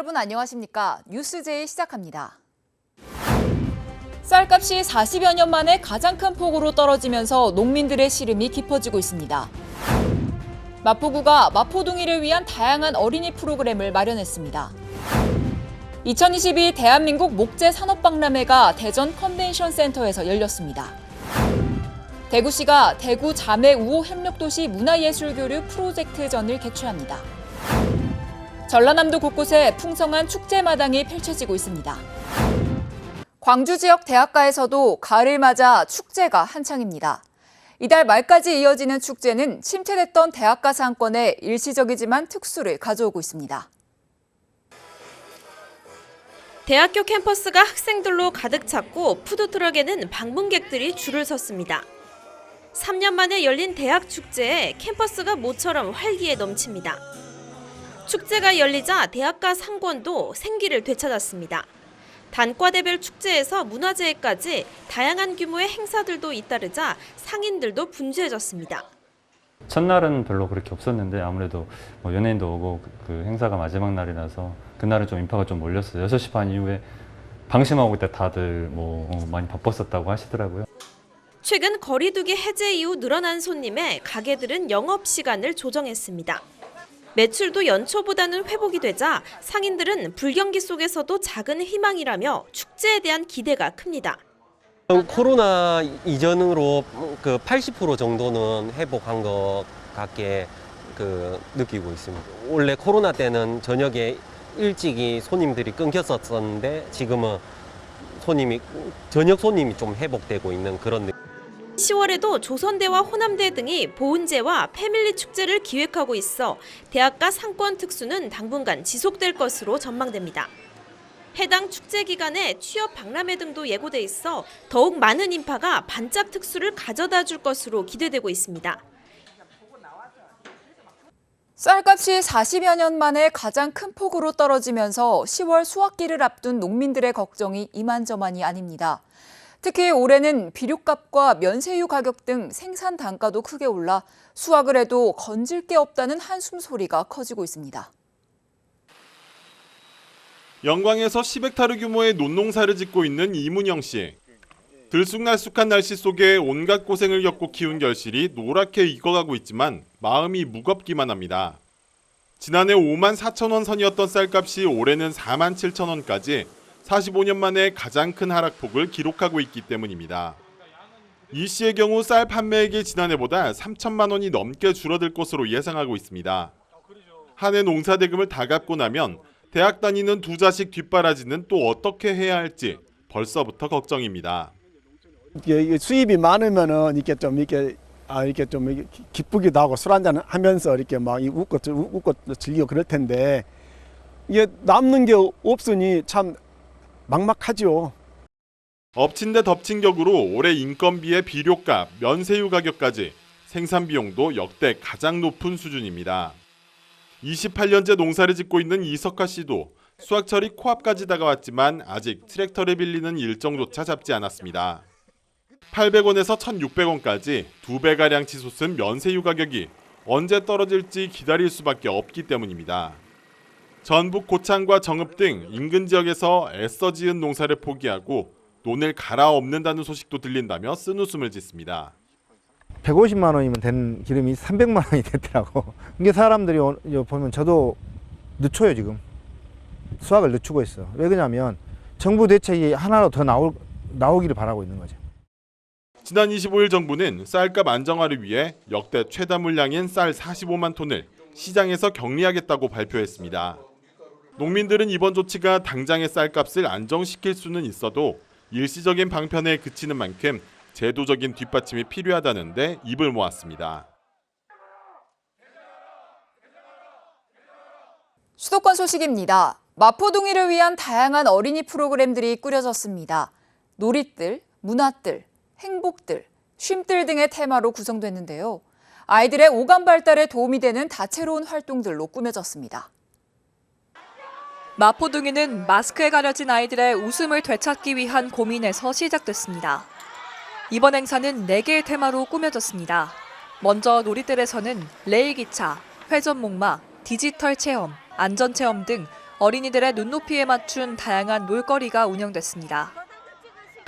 여러분 안녕하십니까? 뉴스제이 시작합니다. 쌀값이 40여 년 만에 가장 큰 폭으로 떨어지면서 농민들의 시름이 깊어지고 있습니다. 마포구가 마포둥이를 위한 다양한 어린이 프로그램을 마련했습니다. 2022 대한민국 목재 산업박람회가 대전 컨벤션 센터에서 열렸습니다. 대구시가 대구 자매 우호 협력도시 문화예술교류 프로젝트전을 개최합니다. 전라남도 곳곳에 풍성한 축제마당이 펼쳐지고 있습니다. 광주 지역 대학가에서도 가을을 맞아 축제가 한창입니다. 이달 말까지 이어지는 축제는 침체됐던 대학가 상권에 일시적이지만 특수를 가져오고 있습니다. 대학교 캠퍼스가 학생들로 가득 찼고 푸드트럭에는 방문객들이 줄을 섰습니다. 3년 만에 열린 대학 축제에 캠퍼스가 모처럼 활기에 넘칩니다. 축제가 열리자 대학가 상권도 생기를 되찾았습니다. 단과대별 축제에서 문화재까지 다양한 규모의 행사들도 잇따르자 상인들도 분주해졌습니다. 첫날은 별로 그렇게 없었는데 아무래도 연예인도 오고 그 행사가 마지막 날이라서 그날은 좀 인파가 좀 몰렸어요. 6시 반 이후에 방심하고 그때 다들 많이 바빴었다고 하시더라고요. 최근 거리두기 해제 이후 늘어난 손님에 가게들은 영업시간을 조정했습니다. 매출도 연초보다는 회복이 되자 상인들은 불경기 속에서도 작은 희망이라며 축제에 대한 기대가 큽니다. 코로나 이전으로 그 80% 정도는 회복한 것 같게 느끼고 있습니다. 원래 코로나 때는 저녁에 일찍이 손님들이 끊겼었는데 지금은 저녁 손님이 좀 회복되고 있는 그런 느낌. 10월에도 조선대와 호남대 등이 보은제와 패밀리 축제를 기획하고 있어 대학가 상권 특수는 당분간 지속될 것으로 전망됩니다. 해당 축제 기간에 취업 박람회 등도 예고돼 있어 더욱 많은 인파가 반짝 특수를 가져다 줄 것으로 기대되고 있습니다. 쌀값이 40여 년 만에 가장 큰 폭으로 떨어지면서 10월 수확기를 앞둔 농민들의 걱정이 이만저만이 아닙니다. 특히 올해는 비료값과 면세유 가격 등 생산 단가도 크게 올라 수확을 해도 건질 게 없다는 한숨 소리가 커지고 있습니다. 영광에서 10헥타르 규모의 논농사를 짓고 있는 이문영 씨. 들쑥날쑥한 날씨 속에 온갖 고생을 겪고 키운 결실이 노랗게 익어가고 있지만 마음이 무겁기만 합니다. 지난해 5만 4천 원 선이었던 쌀값이 올해는 4만 7천 원까지 45년 만에 가장 큰 하락폭을 기록하고 있기 때문입니다. 이 씨의 경우 쌀 판매액이 지난해보다 3천만 원이 넘게 줄어들 것으로 예상하고 있습니다. 한 해 농사 대금을 다 갚고 나면 대학 다니는 두 자식 뒷바라지는 또 어떻게 해야 할지 벌써부터 걱정입니다. 수입이 많으면은 이렇게 좀 기쁘기도 하고 술 한잔 하면서 이렇게 막 웃고 즐기고 그럴 텐데 이게 남는 게 없으니 참 막막하죠. 엎친 데 덮친 격으로 올해 인건비의 비료값, 면세유 가격까지 생산 비용도 역대 가장 높은 수준입니다. 28년째 농사를 짓고 있는 이석화 씨도 수확철이 코앞까지 다가왔지만 아직 트랙터를 빌리는 일정조차 잡지 않았습니다. 800원에서 1,600원까지 2배가량 치솟은 면세유 가격이 언제 떨어질지 기다릴 수밖에 없기 때문입니다. 전북 고창과 정읍 등 인근 지역에서 애써 지은 농사를 포기하고 논을 갈아엎는다는 소식도 들린다며 쓴웃음을 짓습니다. 150만 원이면 되는 기름이 300만 원이 됐더라고. 이게 사람들이 보면 저도 늦춰요 지금. 수확을 늦추고 있어. 왜 그러냐면 정부 대책이 하나로 더 나오기를 바라고 있는 거죠. 지난 25일 정부는 쌀값 안정화를 위해 역대 최다 물량인 쌀 45만 톤을 시장에서 격리하겠다고 발표했습니다. 농민들은 이번 조치가 당장의 쌀값을 안정시킬 수는 있어도 일시적인 방편에 그치는 만큼 제도적인 뒷받침이 필요하다는데 입을 모았습니다. 수도권 소식입니다. 마포둥이를 위한 다양한 어린이 프로그램들이 꾸려졌습니다. 놀이들, 문화들, 행복들, 쉼들 등의 테마로 구성됐는데요. 아이들의 오감 발달에 도움이 되는 다채로운 활동들로 꾸며졌습니다. 마포둥이는 마스크에 가려진 아이들의 웃음을 되찾기 위한 고민에서 시작됐습니다. 이번 행사는 4개의 테마로 꾸며졌습니다. 먼저 놀이들에서는 레일기차, 회전목마, 디지털 체험, 안전체험 등 어린이들의 눈높이에 맞춘 다양한 놀거리가 운영됐습니다.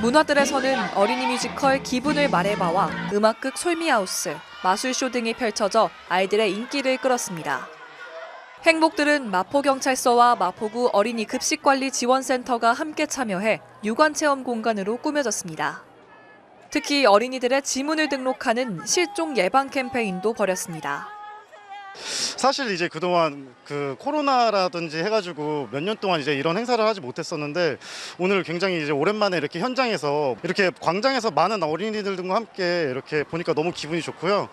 문화들에서는 어린이 뮤지컬 기분을 말해봐와 음악극 솔미하우스, 마술쇼 등이 펼쳐져 아이들의 인기를 끌었습니다. 행복들은 마포경찰서와 마포구 어린이 급식관리지원센터가 함께 참여해 유관체험 공간으로 꾸며졌습니다. 특히 어린이들의 지문을 등록하는 실종 예방 캠페인도 벌였습니다. 사실 이제 그동안 그 코로나라든지 해가지고 몇 년 동안 이제 이런 행사를 하지 못했었는데 오늘 굉장히 이제 오랜만에 이렇게 현장에서 이렇게 광장에서 많은 어린이들과 함께 이렇게 보니까 너무 기분이 좋고요.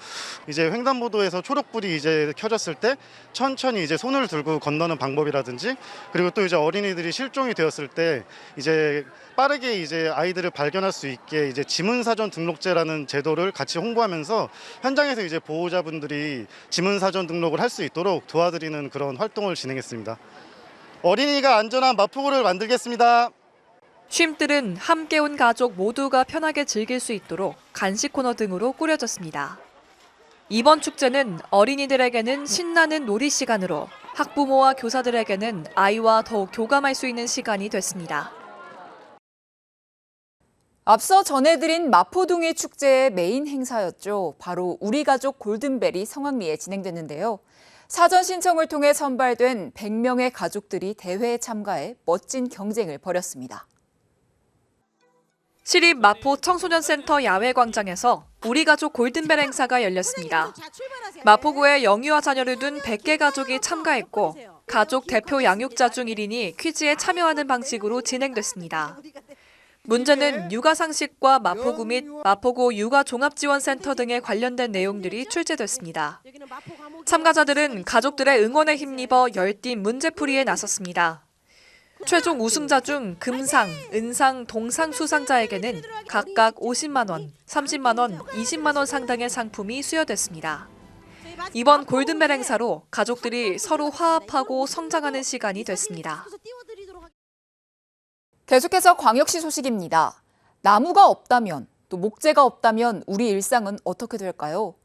이제 횡단보도에서 초록불이 이제 켜졌을 때 천천히 이제 손을 들고 건너는 방법이라든지 그리고 또 이제 어린이들이 실종이 되었을 때 이제 빠르게 이제 아이들을 발견할 수 있게 이제 지문사전 등록제라는 제도를 같이 홍보하면서 현장에서 이제 보호자분들이 지문사전 등록을 할 수 있도록 도와드리는 그런 활동을 진행했습니다. 어린이가 안전한 마포구를 만들겠습니다. 쉼들은 함께 온 가족 모두가 편하게 즐길 수 있도록 간식 코너 등으로 꾸려졌습니다. 이번 축제는 어린이들에게는 신나는 놀이 시간으로 학부모와 교사들에게는 아이와 더욱 교감할 수 있는 시간이 됐습니다. 앞서 전해드린 마포둥이 축제의 메인 행사였죠. 바로 우리 가족 골든벨이 성황리에 진행됐는데요. 사전 신청을 통해 선발된 100명의 가족들이 대회에 참가해 멋진 경쟁을 벌였습니다. 시립 마포 청소년센터 야외광장에서 우리 가족 골든벨 행사가 열렸습니다. 마포구에 영유아 자녀를 둔 100개 가족이 참가했고 가족 대표 양육자 중 1인이 퀴즈에 참여하는 방식으로 진행됐습니다. 문제는 육아상식과 마포구 및 마포구 육아종합지원센터 등에 관련된 내용들이 출제됐습니다. 참가자들은 가족들의 응원에 힘입어 열띤 문제풀이에 나섰습니다. 최종 우승자 중 금상, 은상, 동상 수상자에게는 각각 50만 원, 30만 원, 20만 원 상당의 상품이 수여됐습니다. 이번 골든벨 행사로 가족들이 서로 화합하고 성장하는 시간이 됐습니다. 계속해서 광역시 소식입니다. 나무가 없다면, 또 목재가 없다면 우리 일상은 어떻게 될까요?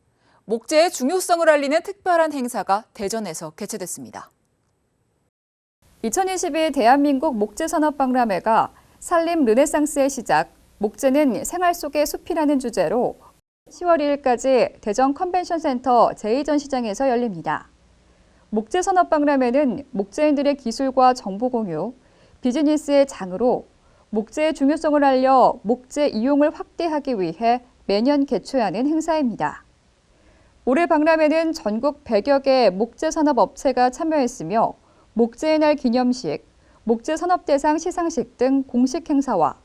목재의 중요성을 알리는 특별한 행사가 대전에서 개최됐습니다. 2022 대한민국 목재산업박람회가 산림 르네상스의 시작, 목재는 생활 속의 숲이라는 주제로 10월 2일까지 대전 컨벤션센터 제2전시장에서 열립니다. 목재산업박람회는 목재인들의 기술과 정보 공유, 비즈니스의 장으로 목재의 중요성을 알려 목재 이용을 확대하기 위해 매년 개최하는 행사입니다. 올해 박람회는 전국 100여 개 목재산업업체가 참여했으며 목재의 날 기념식, 목재산업대상 시상식 등 공식 행사와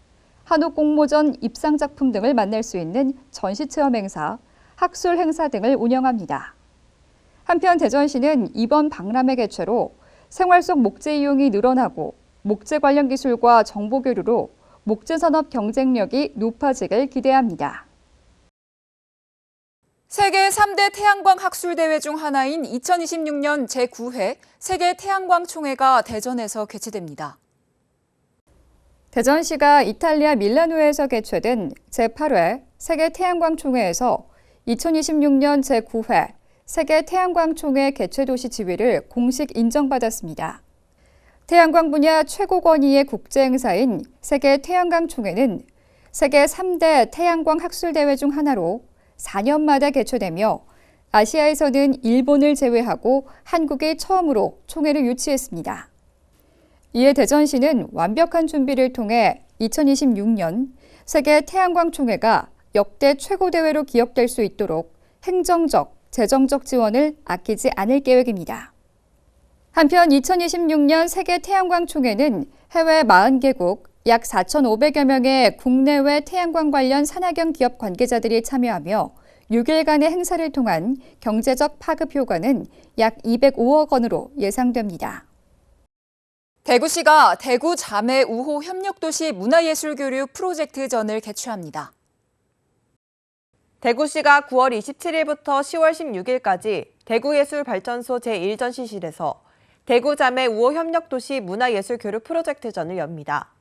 한옥공모전 입상작품 등을 만날 수 있는 전시체험 행사, 학술 행사 등을 운영합니다. 한편 대전시는 이번 박람회 개최로 생활 속 목재 이용이 늘어나고 목재 관련 기술과 정보 교류로 목재산업 경쟁력이 높아지길 기대합니다. 세계 3대 태양광 학술대회 중 하나인 2026년 제9회 세계 태양광 총회가 대전에서 개최됩니다. 대전시가 이탈리아 밀라노에서 개최된 제8회 세계 태양광 총회에서 2026년 제9회 세계 태양광 총회 개최 도시 지위를 공식 인정받았습니다. 태양광 분야 최고 권위의 국제 행사인 세계 태양광 총회는 세계 3대 태양광 학술대회 중 하나로 4년마다 개최되며 아시아에서는 일본을 제외하고 한국이 처음으로 총회를 유치했습니다. 이에 대전시는 완벽한 준비를 통해 2026년 세계 태양광 총회가 역대 최고 대회로 기억될 수 있도록 행정적, 재정적 지원을 아끼지 않을 계획입니다. 한편 2026년 세계 태양광 총회는 해외 40개국 약 4,500여 명의 국내외 태양광 관련 산학연 기업 관계자들이 참여하며 6일간의 행사를 통한 경제적 파급 효과는 약 205억 원으로 예상됩니다. 대구시가 대구 자매 우호 협력도시 문화예술교류 프로젝트전을 개최합니다. 대구시가 9월 27일부터 10월 16일까지 대구예술발전소 제1전시실에서 대구 자매 우호 협력도시 문화예술교류 프로젝트전을 엽니다.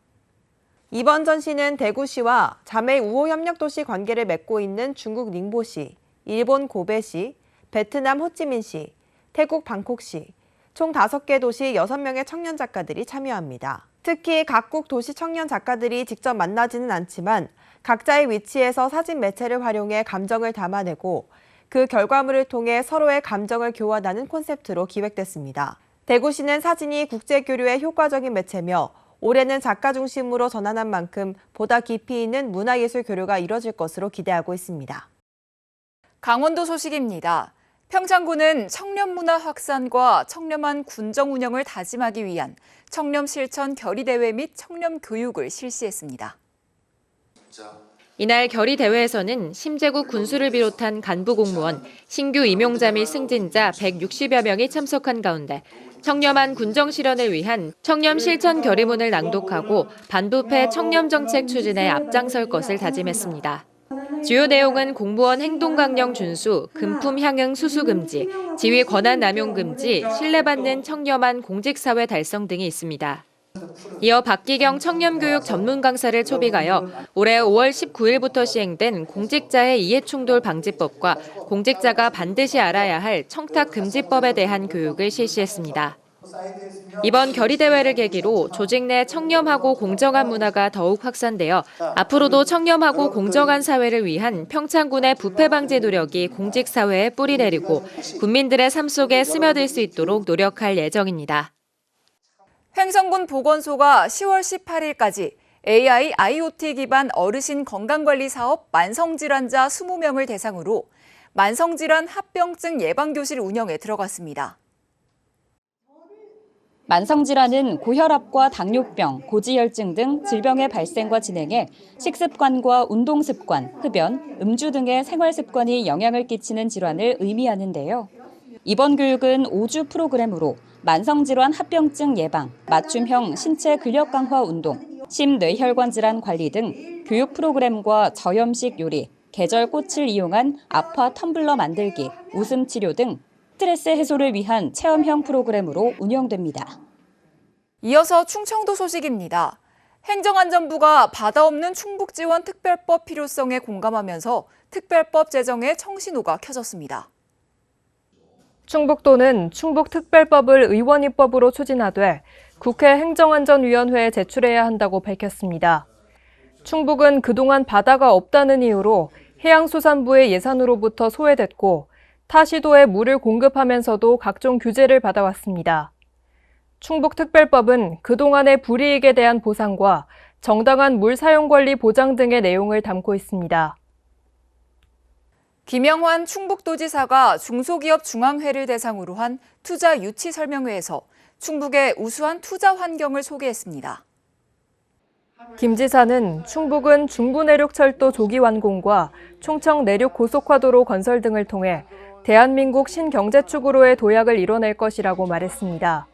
이번 전시는 대구시와 자매 우호 협력도시 관계를 맺고 있는 중국 닝보시, 일본 고베시, 베트남 호찌민시, 태국 방콕시, 총 5개 도시 6명의 청년 작가들이 참여합니다. 특히 각국 도시 청년 작가들이 직접 만나지는 않지만 각자의 위치에서 사진 매체를 활용해 감정을 담아내고 그 결과물을 통해 서로의 감정을 교환하는 콘셉트로 기획됐습니다. 대구시는 사진이 국제교류에 효과적인 매체며 올해는 작가 중심으로 전환한 만큼 보다 깊이 있는 문화예술 교류가 이뤄질 것으로 기대하고 있습니다. 강원도 소식입니다. 평창군은 청렴 문화 확산과 청렴한 군정 운영을 다짐하기 위한 청렴 실천 결의대회 및 청렴 교육을 실시했습니다. 이날 결의대회에서는 심재국 군수를 비롯한 간부 공무원, 신규 임용자 및 승진자 160여 명이 참석한 가운데 청렴한 군정 실현을 위한 청렴 실천 결의문을 낭독하고 반부패 청렴 정책 추진에 앞장설 것을 다짐했습니다. 주요 내용은 공무원 행동 강령 준수, 금품 향응 수수 금지, 지위 권한 남용 금지, 신뢰받는 청렴한 공직사회 달성 등이 있습니다. 이어 박기경 청렴교육 전문 강사를 초빙하여 올해 5월 19일부터 시행된 공직자의 이해충돌 방지법과 공직자가 반드시 알아야 할 청탁금지법에 대한 교육을 실시했습니다. 이번 결의대회를 계기로 조직 내 청렴하고 공정한 문화가 더욱 확산되어 앞으로도 청렴하고 공정한 사회를 위한 평창군의 부패 방지 노력이 공직사회에 뿌리 내리고 국민들의 삶 속에 스며들 수 있도록 노력할 예정입니다. 횡성군 보건소가 10월 18일까지 AI, IoT 기반 어르신 건강관리 사업 만성질환자 20명을 대상으로 만성질환 합병증 예방교실 운영에 들어갔습니다. 만성질환은 고혈압과 당뇨병, 고지혈증 등 질병의 발생과 진행에 식습관과 운동습관, 흡연, 음주 등의 생활습관이 영향을 끼치는 질환을 의미하는데요. 이번 교육은 5주 프로그램으로 만성질환 합병증 예방, 맞춤형 신체 근력 강화 운동, 심뇌혈관 질환 관리 등 교육 프로그램과 저염식 요리, 계절 꽃을 이용한 아파 텀블러 만들기, 웃음 치료 등 스트레스 해소를 위한 체험형 프로그램으로 운영됩니다. 이어서 충청도 소식입니다. 행정안전부가 바다 없는 충북지원 특별법 필요성에 공감하면서 특별법 제정에 청신호가 켜졌습니다. 충북도는 충북특별법을 의원입법으로 추진하되 국회 행정안전위원회에 제출해야 한다고 밝혔습니다. 충북은 그동안 바다가 없다는 이유로 해양수산부의 예산으로부터 소외됐고 타 시도에 물을 공급하면서도 각종 규제를 받아왔습니다. 충북특별법은 그동안의 불이익에 대한 보상과 정당한 물 사용 관리 보장 등의 내용을 담고 있습니다. 김영환 충북도지사가 중소기업 중앙회를 대상으로 한 투자 유치 설명회에서 충북의 우수한 투자 환경을 소개했습니다. 김 지사는 충북은 중부내륙철도 조기 완공과 충청 내륙 고속화도로 건설 등을 통해 대한민국 신경제축으로의 도약을 이뤄낼 것이라고 말했습니다.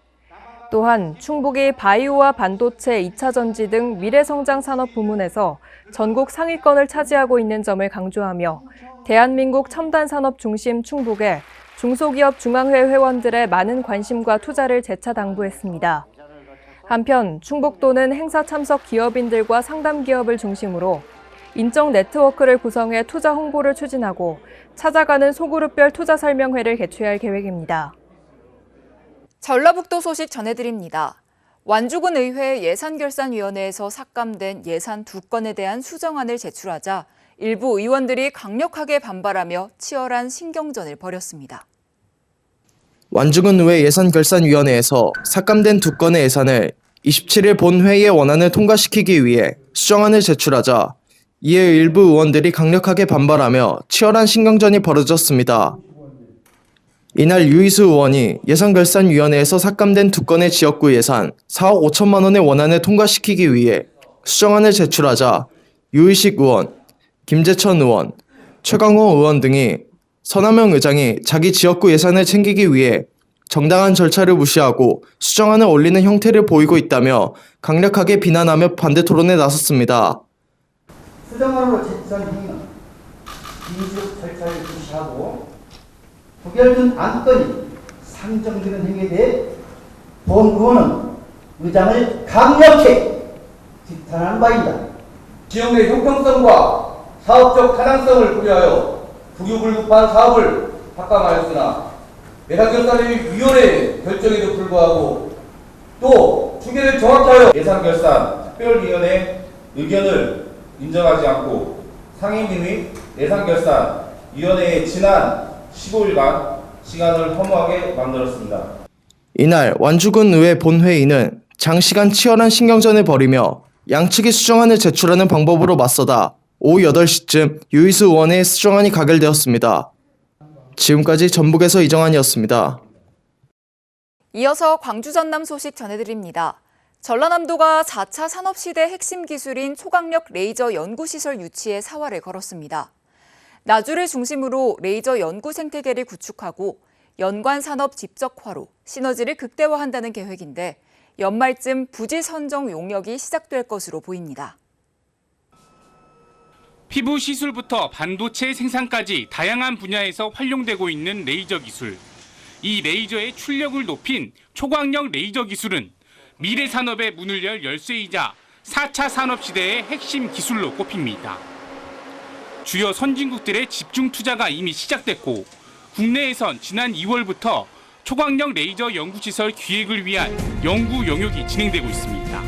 또한 충북이 바이오와 반도체, 2차 전지 등 미래성장 산업 부문에서 전국 상위권을 차지하고 있는 점을 강조하며 대한민국 첨단 산업 중심 충북에 중소기업 중앙회 회원들의 많은 관심과 투자를 재차 당부했습니다. 한편 충북도는 행사 참석 기업인들과 상담 기업을 중심으로 인적 네트워크를 구성해 투자 홍보를 추진하고 찾아가는 소그룹별 투자 설명회를 개최할 계획입니다. 전라북도 소식 전해드립니다. 완주군 의회 예산결산위원회에서 삭감된 예산 2건에 대한 수정안을 제출하자 일부 의원들이 강력하게 반발하며 치열한 신경전을 벌였습니다. 완주군 의회 예산결산위원회에서 삭감된 2건의 예산을 27일 본회의의 원안을 통과시키기 위해 수정안을 제출하자 이에 일부 의원들이 강력하게 반발하며 치열한 신경전이 벌어졌습니다. 이날 유희수 의원이 예산결산위원회에서 삭감된 2건의 지역구 예산 4억 5천만 원의 원안을 통과시키기 위해 수정안을 제출하자 유희식 의원, 김재천 의원, 최강호 의원 등이 서남영 의장이 자기 지역구 예산을 챙기기 위해 정당한 절차를 무시하고 수정안을 올리는 형태를 보이고 있다며 강력하게 비난하며 반대 토론에 나섰습니다. 수정안으로 제출한 행위는 민주적 절차를 무시하고 부결된 안건이 상정되는 행위에 대해 본 의원은 의장을 강력히 비판하는 바입니다. 지역 내 형평성과 사업적 타당성을 고려하여 부유불급한 사업을 삭감하였으나 예산결산위원회 결정에도 불구하고 또 중계를 정확히 하여 예산결산 의견을 인정하지 않고 상임위 예산결산위원회의 지난 15일간 시간을 허무하게 만들었습니다. 이날 완주군 의회 본회의는 장시간 치열한 신경전을 벌이며 양측이 수정안을 제출하는 방법으로 맞서다 오후 8시쯤 유희수 의원의 수정안이 가결되었습니다. 지금까지 전북에서 이정환이었습니다. 이어서 광주 전남 소식 전해드립니다. 전라남도가 4차 산업시대 핵심 기술인 초강력 레이저 연구시설 유치에 사활을 걸었습니다. 나주를 중심으로 레이저 연구 생태계를 구축하고 연관 산업 집적화로 시너지를 극대화한다는 계획인데 연말쯤 부지 선정 용역이 시작될 것으로 보입니다. 피부 시술부터 반도체 생산까지 다양한 분야에서 활용되고 있는 레이저 기술. 이 레이저의 출력을 높인 초광력 레이저 기술은 미래 산업의 문을 열 열쇠이자 4차 산업 시대의 핵심 기술로 꼽힙니다. 주요 선진국들의 집중 투자가 이미 시작됐고 국내에선 지난 2월부터 초광력 레이저 연구시설 기획을 위한 연구 영역이 진행되고 있습니다.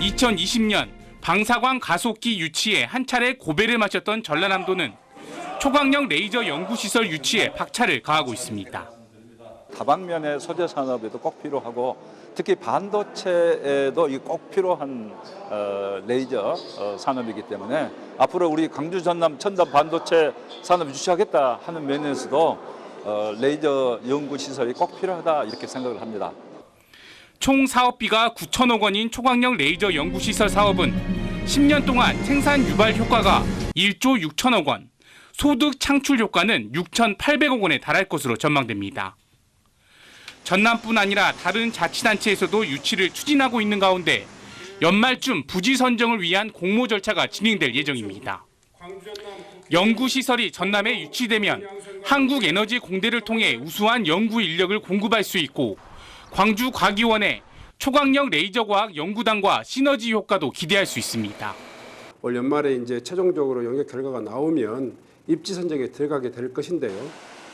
2020년 방사광 가속기 유치에 한 차례 고배를 마쳤던 전라남도는 초광력 레이저 연구시설 유치에 박차를 가하고 있습니다. 다방면의 소재 산업에도 꼭 필요하고 특히 반도체에도 꼭 필요한 레이저 산업이기 때문에 앞으로 우리 광주 전남 첨단 반도체 산업 유치하겠다 하는 면에서도 레이저 연구 시설이 꼭 필요하다 이렇게 생각을 합니다. 총 사업비가 9천억 원인 초광력 레이저 연구시설 사업은 10년 동안 생산 유발 효과가 1조 6천억 원, 소득 창출 효과는 6,800억 원에 달할 것으로 전망됩니다. 전남뿐 아니라 다른 자치단체에서도 유치를 추진하고 있는 가운데 연말쯤 부지 선정을 위한 공모 절차가 진행될 예정입니다. 연구시설이 전남에 유치되면 한국에너지공대를 통해 우수한 연구 인력을 공급할 수 있고 광주과기원의 초광력 레이저과학 연구단과 시너지 효과도 기대할 수 있습니다. 올 연말에 이제 최종적으로 영역 결과가 나오면 입지 선정에 들어가게 될 것인데요.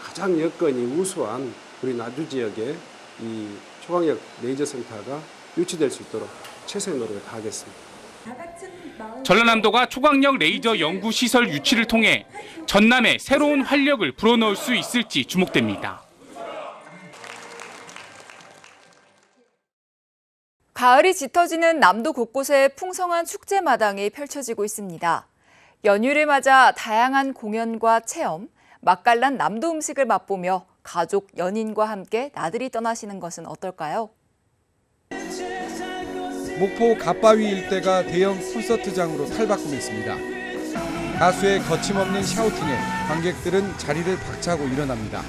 가장 여건이 우수한 우리 나주 지역에 이 초광력 레이저 센터가 유치될 수 있도록 최선의 노력을 다하겠습니다. 전라남도가 초광력 레이저 연구시설 유치를 통해 전남에 새로운 활력을 불어넣을 수 있을지 주목됩니다. 가을이 짙어지는 남도 곳곳에 풍성한 축제 마당이 펼쳐지고 있습니다. 연휴를 맞아 다양한 공연과 체험, 맛깔난 남도 음식을 맛보며 가족, 연인과 함께 나들이 떠나시는 것은 어떨까요? 목포 갓바위 일대가 대형 콘서트장으로 탈바꿈했습니다. 가수의 거침없는 샤우팅에 관객들은 자리를 박차고 일어납니다.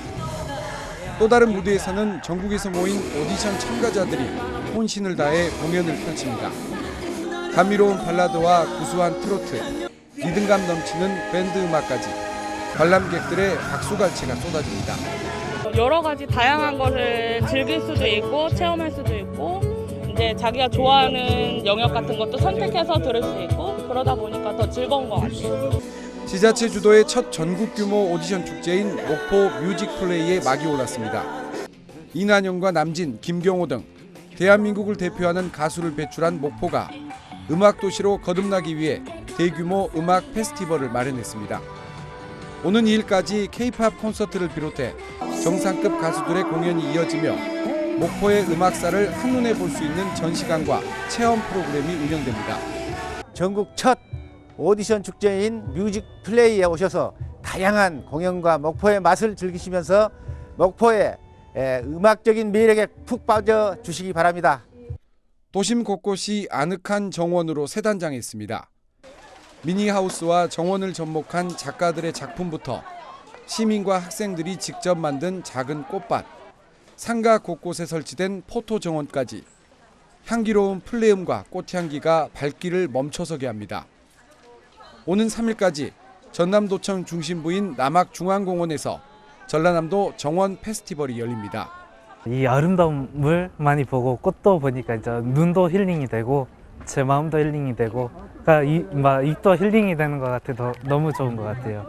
또 다른 무대에서는 전국에서 모인 오디션 참가자들이 혼신을 다해 공연을 펼칩니다. 감미로운 발라드와 구수한 트로트, 리듬감 넘치는 밴드 음악까지 관람객들의 박수갈채가 쏟아집니다. 여러 가지 다양한 것을 즐길 수도 있고 체험할 수도 있고 이제 자기가 좋아하는 영역 같은 것도 선택해서 들을 수 있고 그러다 보니까 더 즐거운 것 같아요. 지자체 주도의 첫 전국 규모 오디션 축제인 목포 뮤직플레이에 막이 올랐습니다. 이난영과 남진, 김경호 등 대한민국을 대표하는 가수를 배출한 목포가 음악 도시로 거듭나기 위해 대규모 음악 페스티벌을 마련했습니다. 오는 2일까지 K-팝 콘서트를 비롯해 정상급 가수들의 공연이 이어지며 목포의 음악사를 한눈에 볼 수 있는 전시관과 체험 프로그램이 운영됩니다. 전국 첫 오디션 축제인 뮤직 플레이에 오셔서 다양한 공연과 목포의 맛을 즐기시면서 목포의 음악적인 매력에 푹 빠져 주시기 바랍니다. 도심 곳곳이 아늑한 정원으로 새단장했습니다. 미니하우스와 정원을 접목한 작가들의 작품부터 시민과 학생들이 직접 만든 작은 꽃밭, 상가 곳곳에 설치된 포토 정원까지 향기로운 플레음과 꽃향기가 발길을 멈춰서게 합니다. 오는 3일까지 전남도청 중심부인 남학중앙공원에서 전라남도 정원 페스티벌이 열립니다. 이 아름다움을 많이 보고 꽃도 보니까 이제 눈도 힐링이 되고 제 마음도 힐링이 되고 그러니까 입도 힐링이 되는 것 같아서 너무 좋은 것 같아요.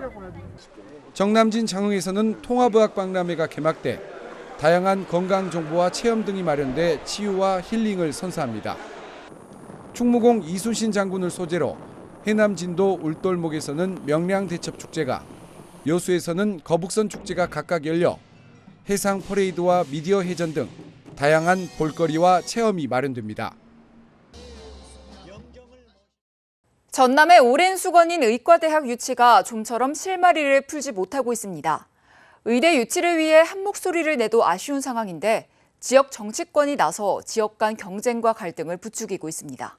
정남진 장흥에서는 통합의학 박람회가 개막돼 다양한 건강 정보와 체험 등이 마련돼 치유와 힐링을 선사합니다. 충무공 이순신 장군을 소재로 해남 진도 울돌목에서는 명량대첩축제가, 여수에서는 거북선 축제가 각각 열려 해상 퍼레이드와 미디어 해전 등 다양한 볼거리와 체험이 마련됩니다. 전남의 오랜 수건인 의과대학 유치가 좀처럼 실마리를 풀지 못하고 있습니다. 의대 유치를 위해 한 목소리를 내도 아쉬운 상황인데 지역 정치권이 나서 지역 간 경쟁과 갈등을 부추기고 있습니다.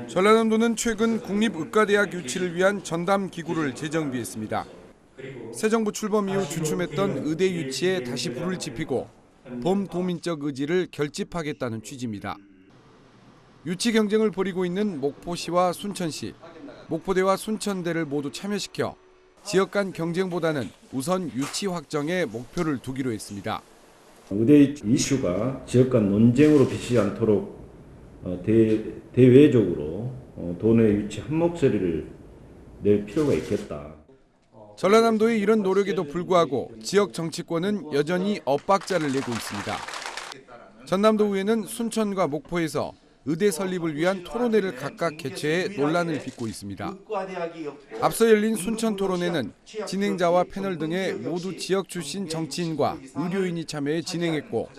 전라남도는 최근 국립의과대학 유치를 위한 전담 기구를 재정비했습니다. 새 정부 출범 이후 주춤했던 의대 유치에 다시 불을 지피고 범도민적 의지를 결집하겠다는 취지입니다. 유치 경쟁을 벌이고 있는 목포시와 순천시, 목포대와 순천대를 모두 참여시켜 지역 간 경쟁보다는 우선 유치 확정에 목표를 두기로 했습니다. 의대 이슈가 지역 간 논쟁으로 비치지 않도록 대외적으로 도내 유치 한 목소리를 낼 필요가 있겠다. 전라남도의 이런 노력에도 불구하고 지역 정치권은 여전히 엇박자를 내고 있습니다. 전남도의회는 순천과 목포에서 의대 설립을 위한 토론회를 각각 개최해 논란을 빚고 있습니다. 앞서 열린 순천 토론회는 진행자와 패널 등의 모두 지역 출신 정치인과 의료인이 참여해 진행했고,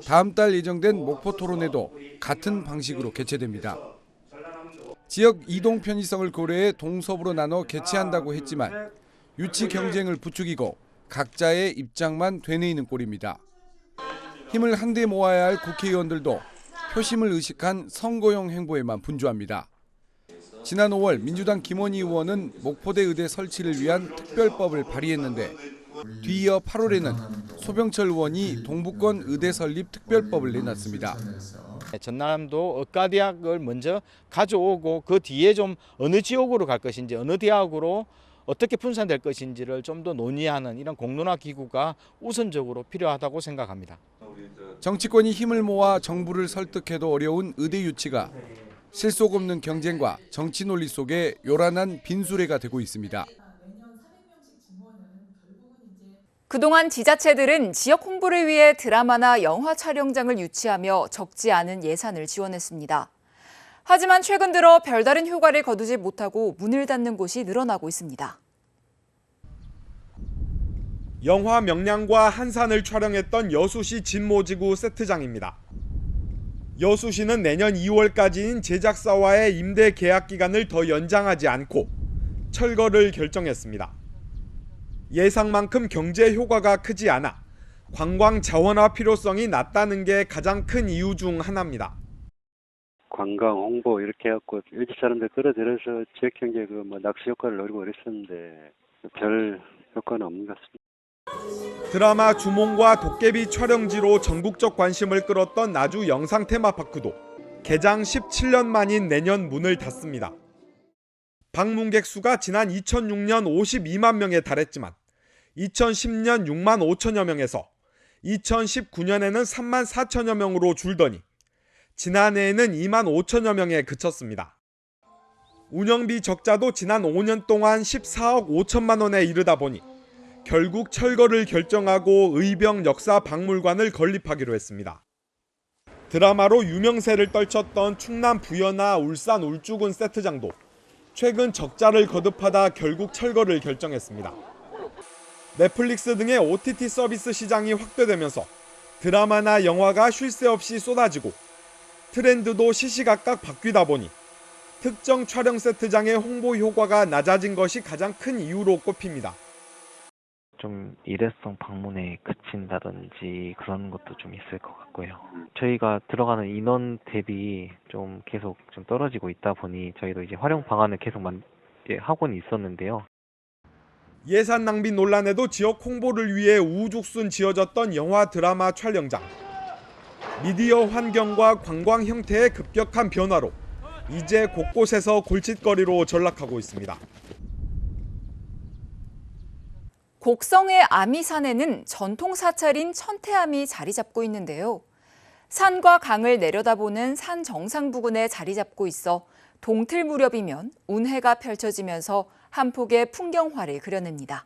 다음 달 예정된 목포 토론회도 같은 방식으로 개최됩니다. 지역 이동 편의성을 고려해 동서부로 나눠 개최한다고 했지만 유치 경쟁을 부추기고 각자의 입장만 되뇌이는 꼴입니다. 힘을 한데 모아야 할 국회의원들도 표심을 의식한 선거용 행보에만 분주합니다. 지난 5월 민주당 김원희 의원은 목포대 의대 설치를 위한 특별법을 발의했는데, 뒤이어 8월에는 소병철 의원이 동부권 의대 설립 특별법을 내놨습니다. 전남도 의과대학을 먼저 가져오고 그 뒤에 좀 어느 지역으로 갈 것인지, 어느 대학으로 어떻게 분산될 것인지를 좀 더 논의하는 이런 공론화 기구가 우선적으로 필요하다고 생각합니다. 정치권이 힘을 모아 정부를 설득해도 어려운 의대 유치가 실속 없는 경쟁과 정치 논리 속에 요란한 빈수레가 되고 있습니다. 그동안 지자체들은 지역 홍보를 위해 드라마나 영화 촬영장을 유치하며 적지 않은 예산을 지원했습니다. 하지만 최근 들어 별다른 효과를 거두지 못하고 문을 닫는 곳이 늘어나고 있습니다. 영화 명량과 한산을 촬영했던 여수시 진모지구 세트장입니다. 여수시는 내년 2월까지인 제작사와의 임대 계약 기간을 더 연장하지 않고 철거를 결정했습니다. 예상만큼 경제 효과가 크지 않아 관광 자원화 필요성이 낮다는 게 가장 큰 이유 중 하나입니다. 관광 홍보 이렇게 해갖고 일지 사람들 끌어들여서 지역 경제 낚시 효과를 노리고 그랬었는데 별 효과는 없는 것 같습니다. 드라마 주몽과 도깨비 촬영지로 전국적 관심을 끌었던 나주 영상 테마파크도 개장 17년 만인 내년 문을 닫습니다. 방문객 수가 지난 2006년 52만 명에 달했지만 2010년 6만 5천여 명에서 2019년에는 3만 4천여 명으로 줄더니 지난해에는 2만 5천여 명에 그쳤습니다. 운영비 적자도 지난 5년 동안 14억 5천만 원에 이르다 보니 결국 철거를 결정하고 의병 역사 박물관을 건립하기로 했습니다. 드라마로 유명세를 떨쳤던 충남 부여나 울산 울주군 세트장도 최근 적자를 거듭하다 결국 철거를 결정했습니다. 넷플릭스 등의 OTT 서비스 시장이 확대되면서 드라마나 영화가 쉴 새 없이 쏟아지고 트렌드도 시시각각 바뀌다 보니 특정 촬영 세트장의 홍보 효과가 낮아진 것이 가장 큰 이유로 꼽힙니다. 좀 일회성 방문에 그친다든지 그런 것도 좀 있을 것 같고요. 저희가 들어가는 인원 대비 좀 계속 좀 떨어지고 있다 보니 저희도 이제 활용 방안을 계속 하고는 있었는데요. 예산 낭비 논란에도 지역 홍보를 위해 우후죽순 지어졌던 영화 드라마 촬영장. 미디어 환경과 관광 형태의 급격한 변화로 이제 곳곳에서 골칫거리로 전락하고 있습니다. 곡성의 아미산에는 전통 사찰인 천태암이 자리 잡고 있는데요. 산과 강을 내려다보는 산 정상 부근에 자리 잡고 있어 동틀 무렵이면 운해가 펼쳐지면서 한 폭의 풍경화를 그려냅니다.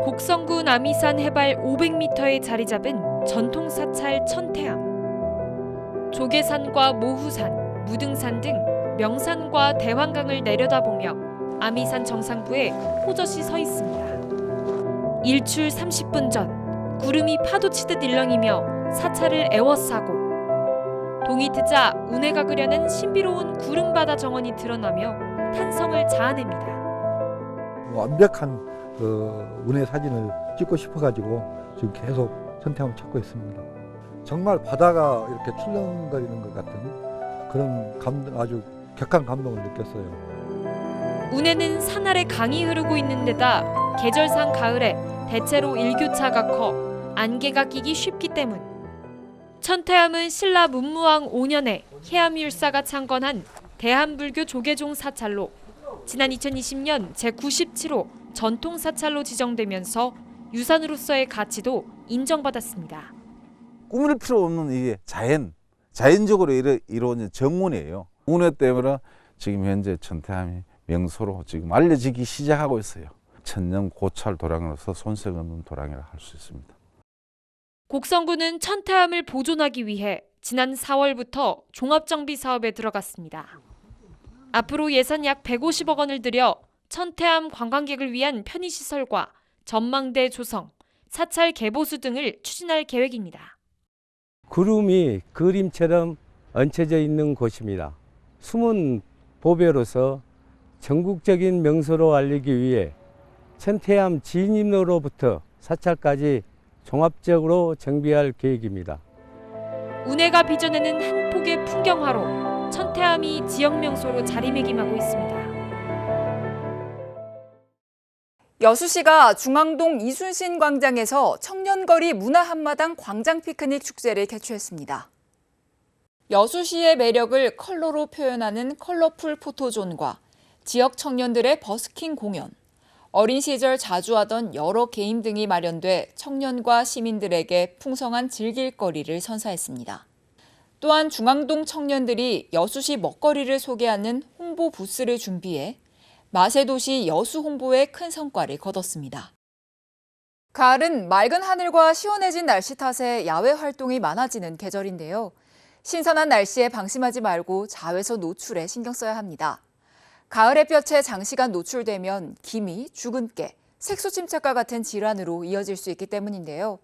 곡성군 아미산 해발 500m에 자리 잡은 전통 사찰 천태암. 조계산과 모후산, 무등산 등 명산과 대환강을 내려다보며 아미산 정상부에 호젓이 서 있습니다. 일출 30분 전 구름이 파도치듯 일렁이며 사찰을 에워싸고 동이 트자 운해가 그려낸 신비로운 구름바다 정원이 드러나며 탄성을 자아냅니다. 완벽한 운해 사진을 찍고 싶어가지고 지금 계속 천태암을 찾고 있습니다. 정말 바다가 이렇게 출렁거리는 것 같은 그런 아주 격한 감동을 느꼈어요. 운해는 산 아래 강이 흐르고 있는 데다 계절상 가을에 대체로 일교차가 커 안개가 끼기 쉽기 때문. 천태암은 신라 문무왕 5년에 해암율사가 창건한 대한불교 조계종 사찰로 지난 2020년 제97호 전통 사찰로 지정되면서 유산으로서의 가치도 인정받았습니다. 꾸밀 필요 없는 이게 자연적으로 이루어진 정운이에요. 운해 때문에 지금 현재 천태암이 명소로 지금 알려지기 시작하고 있어요. 천년 고찰 도량으로서 손색 없는 도량이라 할 수 있습니다. 곡성군은 천태암을 보존하기 위해 지난 4월부터 종합정비 사업에 들어갔습니다. 앞으로 예산 약 150억 원을 들여 천태암 관광객을 위한 편의시설과 전망대 조성, 사찰 개보수 등을 추진할 계획입니다. 구름이 그림처럼 얹혀져 있는 곳입니다. 숨은 보배로서 전국적인 명소로 알리기 위해 천태암 진입로로부터 사찰까지 종합적으로 정비할 계획입니다. 운해가 빚어내는 한 폭의 풍경화로 천태암이 지역 명소로 자리매김하고 있습니다. 여수시가 중앙동 이순신 광장에서 청년거리 문화한마당 광장 피크닉 축제를 개최했습니다. 여수시의 매력을 컬러로 표현하는 컬러풀 포토존과 지역 청년들의 버스킹 공연, 어린 시절 자주 하던 여러 게임 등이 마련돼 청년과 시민들에게 풍성한 즐길거리를 선사했습니다. 또한 중앙동 청년들이 여수시 먹거리를 소개하는 홍보 부스를 준비해 맛의 도시 여수 홍보에 큰 성과를 거뒀습니다. 가을은 맑은 하늘과 시원해진 날씨 탓에 야외 활동이 많아지는 계절인데요. 신선한 날씨에 방심하지 말고 자외선 노출에 신경 써야 합니다. 가을 햇볕에 장시간 노출되면 기미, 주근깨, 색소 침착과 같은 질환으로 이어질 수 있기 때문인데요.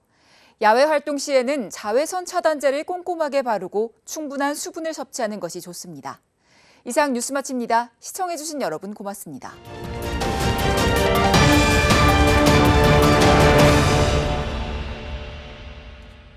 야외 활동 시에는 자외선 차단제를 꼼꼼하게 바르고 충분한 수분을 섭취하는 것이 좋습니다. 이상 뉴스 마칩니다. 시청해주신 여러분 고맙습니다.